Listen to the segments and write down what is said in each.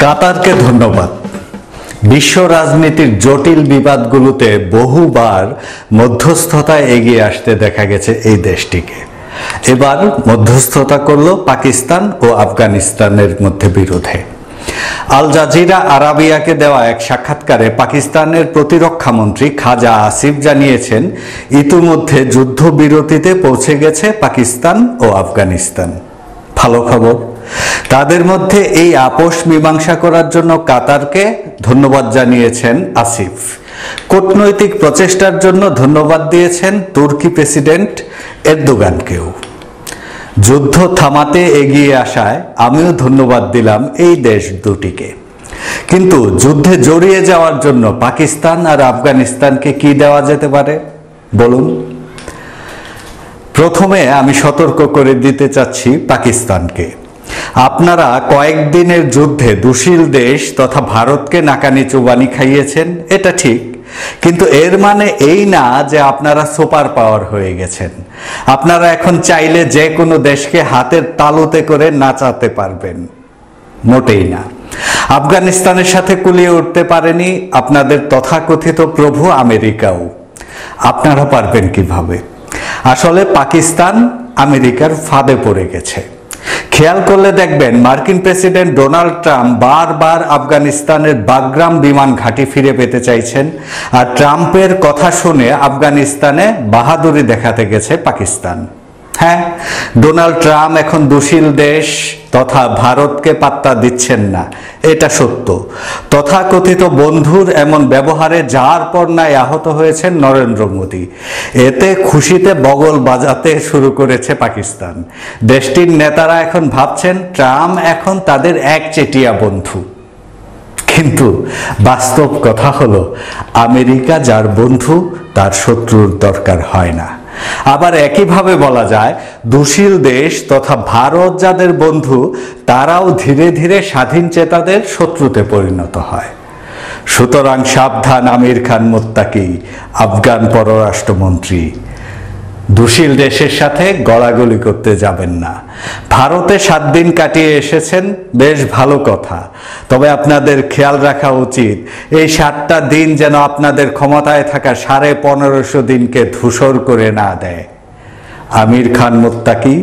কাতারকে ধন্যবাদ। বিশ্ব রাজনীতির জটিল বিবাদগুলোতে বহুবার মধ্যস্থতায় এগিয়ে আসতে দেখা গেছে এই দেশটিকে। এবার মধ্যস্থতা করল পাকিস্তান ও আফগানিস্তানের মধ্যে বিরোধে। আল জাজিরা আরাবিয়াকে দেওয়া এক সাক্ষাৎকারে পাকিস্তানের প্রতিরক্ষা মন্ত্রী খাজা আসিফ জানিয়েছেন, ইতিমধ্যে যুদ্ধবিরতিতে পৌঁছে গেছে পাকিস্তান ও আফগানিস্তান। ভালো খবর। তাদের মধ্যে এই আপোষ মীমাংসা করার জন্য কাতারকে ধন্যবাদ জানিয়েছেন আসিফ। কূটনৈতিক প্রচেষ্টার জন্য ধন্যবাদ দিয়েছেন তুর্কি প্রেসিডেন্ট এরদোগানকেও। যুদ্ধ থামাতে এগিয়ে আসায় আমিও ধন্যবাদ দিলাম এই দেশ দুটিকে। কিন্তু যুদ্ধে জড়িয়ে যাওয়ার জন্য পাকিস্তান আর আফগানিস্তানকে কি দেওয়া যেতে পারে বলুন? প্রথমে আমি সতর্ক করে দিতে চাচ্ছি পাকিস্তানকে। আপনারা কয়েকদিনের যুদ্ধে দুশীল দেশ তথা ভারতকে নাকানি চুবানি খাইয়েছেন, এটা ঠিক, কিন্তু এর মানে এই না যে আপনারা সুপার পাওয়ার হয়ে গেছেন। আপনারা এখন চাইলে যে কোনো দেশকে হাতের তালুতে করে নাচাতে পারবেন, মোটেই না। আফগানিস্তানের সাথে কুলিয়ে উঠতে পারেনি আপনাদের তথাকথিত প্রভু আমেরিকাও। আপনারা পারবেন কিভাবে? আসলে পাকিস্তান আমেরিকার ফাঁদে পড়ে গেছে। খেয়াল করলে দেখবেন মার্কিন প্রেসিডেন্ট ডোনাল্ড ট্রাম্প বারবার আফগানিস্তানের বাগরাম বিমান ঘাঁটি ফিরে পেতে চাইছেন, আর ট্রাম্পের কথা শুনে আফগানিস্তানে বাহাদুরি দেখাতে গেছে পাকিস্তান। হ্যাঁ, ডোনাল্ড ট্রাম্প এখন দুশীল দেশ তথা ভারতকে পাত্তা দিচ্ছেন না, এটা সত্য। তথাকথিত বন্ধুর এমন ব্যবহারে যার পর নাই আহত হয়েছেন নরেন্দ্র মোদী। এতে খুশিতে বগল বাজাতে শুরু করেছে পাকিস্তান। দেশটির নেতারা এখন ভাবছেন ট্রাম্প এখন তাদের একচেটিয়া বন্ধু। কিন্তু বাস্তব কথা হলো, আমেরিকা যার বন্ধু তার শত্রুর দরকার হয় না। আবার একইভাবে বলা যায়, দুশীল দেশ তথা ভারত যাদের বন্ধু তারাও ধীরে ধীরে স্বাধীন চেতাদের শত্রুতে পরিণত হয়। সুতরাং সাবধান আমির খান মুত্তাকি, আফগান পররাষ্ট্রমন্ত্রী। দুশীল দেশের সাথে গলাগলি করতে যাবেন না। ভারতে 7 দিন কাটিয়ে এসেছেন, বেশ ভালো কথা, তবে আপনাদের খেয়াল রাখা উচিত এই 7টা দিন যেন আপনাদের ক্ষমতায় থাকা 1550 দিনকে ধূসর করে না দেয়। আমির খান মুত্তাকি,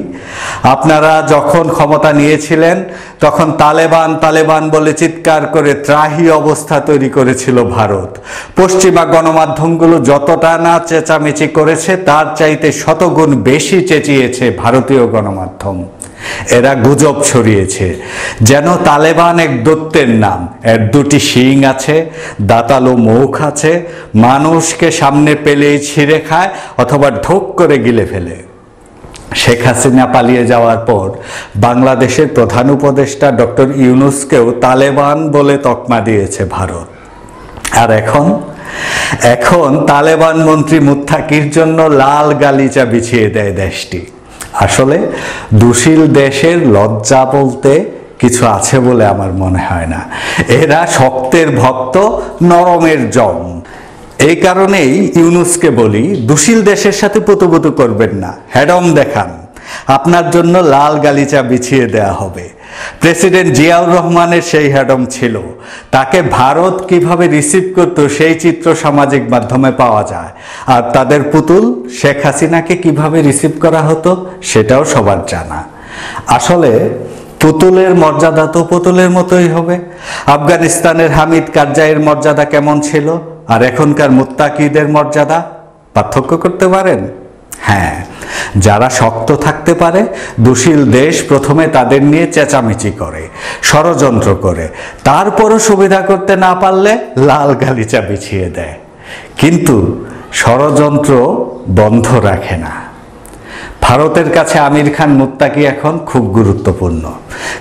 আপনারা যখন ক্ষমতা নিয়েছিলেন তখন তালেবান তালেবান বলে চিৎকার করে ত্রাহি অবস্থা তৈরি করেছিল ভারত। পশ্চিমা গণমাধ্যমগুলো যতটা না চেঁচামেচি করেছে তার চাইতে শতগুণ বেশি চেঁচিয়েছে ভারতীয় গণমাধ্যম। এরা গুজব ছড়িয়েছে যেন তালেবান এক দৈত্যের নাম। এর 2টি শিং আছে, দাঁতালো মুখ আছে, মানুষকে সামনে পেলেই ছিঁড়ে খায় অথবা ঢোক করে গিলে ফেলে। শেখ হাসিনা পালিয়ে যাওয়ার পর বাংলাদেশের প্রধান উপদেষ্টা ডক্টর ইউনূসকেও তালেবান বলে তকমা দিয়েছে ভারত। আর এখন তালেবান মন্ত্রী মুত্তাকির জন্য লাল গালিচা বিছিয়ে দেয় দেশটি। আসলে দুশীল দেশের লজ্জা বলতে কিছু আছে বলে আমার মনে হয় না। এরা শক্তের ভক্ত, নরমের জম। এই কারণেই ইউনূসকে বলি, দুশীল দেশের সাথে পুতুপুতু করবেন না, হ্যাডম দেখান, আপনার জন্য লাল গালিচা বিছিয়ে দেয়া হবে। প্রেসিডেন্ট জিয়াউর রহমানের সেই হ্যাডম ছিল। তাকে ভারত কিভাবে রিসিভ করত সেই চিত্র সামাজিক মাধ্যমে পাওয়া যায়। আর তাদের পুতুল শেখ হাসিনাকে কিভাবে রিসিভ করা হতো সেটাও সবার জানা। আসলে পুতুলের মর্যাদা তো পুতুলের মতোই হবে। আফগানিস্তানের হামিদ কারজাইয়ের মর্যাদা কেমন ছিল আর এখনকার মুত্তাকিদের মর্যাদা পার্থক্য করতে পারেন? হ্যাঁ, যারা শক্ত থাকতে পারে, দুশীল দেশ প্রথমে তাদের নিয়ে চেঁচামেচি করে, ষড়যন্ত্র করে, তারপরও সুবিধা করতে না পারলে লাল গালিচা বিছিয়ে দেয়। কিন্তু ষড়যন্ত্র বন্ধ রাখে না। ভারতের কাছে আমির খান মুত্তাকি এখন খুব গুরুত্বপূর্ণ,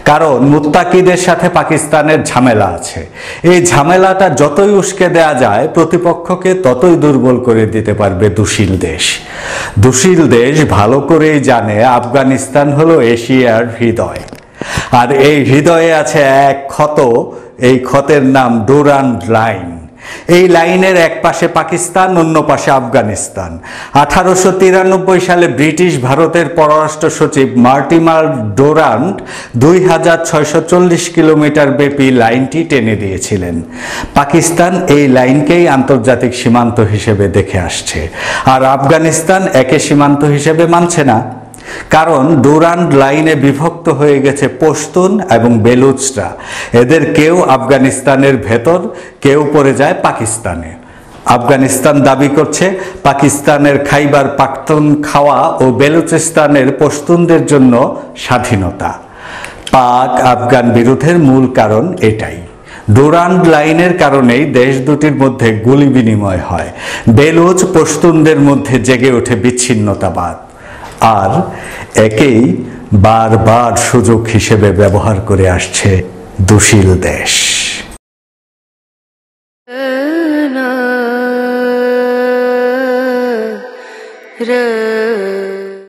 কারণ মুত্তাকিদের সাথে পাকিস্তানের ঝামেলা আছে। এই ঝামেলাটা যতই উস্কে দেয়া যায় প্রতিপক্ষকে ততই দুর্বল করে দিতে পারবে দুশীল দেশ। দুশীল দেশ ভালো করেই জানে আফগানিস্তান হলো এশিয়ার হৃদয়, আর এই হৃদয়ে আছে এক ক্ষত। এই ক্ষতের নাম ডুরান্ড লাইন। এই লাইনের এক পাশে পাকিস্তান, অন্য পাশে আফগানিস্তান। 1893 সালে ব্রিটিশ ভারতের পররাষ্ট্র সচিব মার্টিমার ডুরান্ট 2640 কিলোমিটার ব্যাপী লাইনটি টেনে দিয়েছিলেন। পাকিস্তান এই লাইনকেই আন্তর্জাতিক সীমান্ত হিসেবে দেখে আসছে, আর আফগানিস্তান একে সীমান্ত হিসেবে মানছে না। কারণ ডুরান্ট লাইনে বিভক্ত হয়ে গেছে পশতুন এবং বেলুচরা। এদের কেউ আফগানিস্তানের ভেতর, কেউ পড়ে যায় পাকিস্তানে। আফগানিস্তান দাবি করছে পাকিস্তানের খাইবার পাখতুনখাওয়া ও বেলুচিস্তানের পশতুনদের জন্য স্বাধীনতা। পাক আফগান বিরোধের মূল কারণ এটাই। ডুরান্ট লাইনের কারণেই দেশ দুটির মধ্যে গুলি বিনিময় হয়। বেলুচ পশতুনদের মধ্যে জেগে ওঠে বিচ্ছিন্নতাবাদ, আর একেই বারবার সুযোগ হিসেবে ব্যবহার করে আসছে দুশীল দেশ।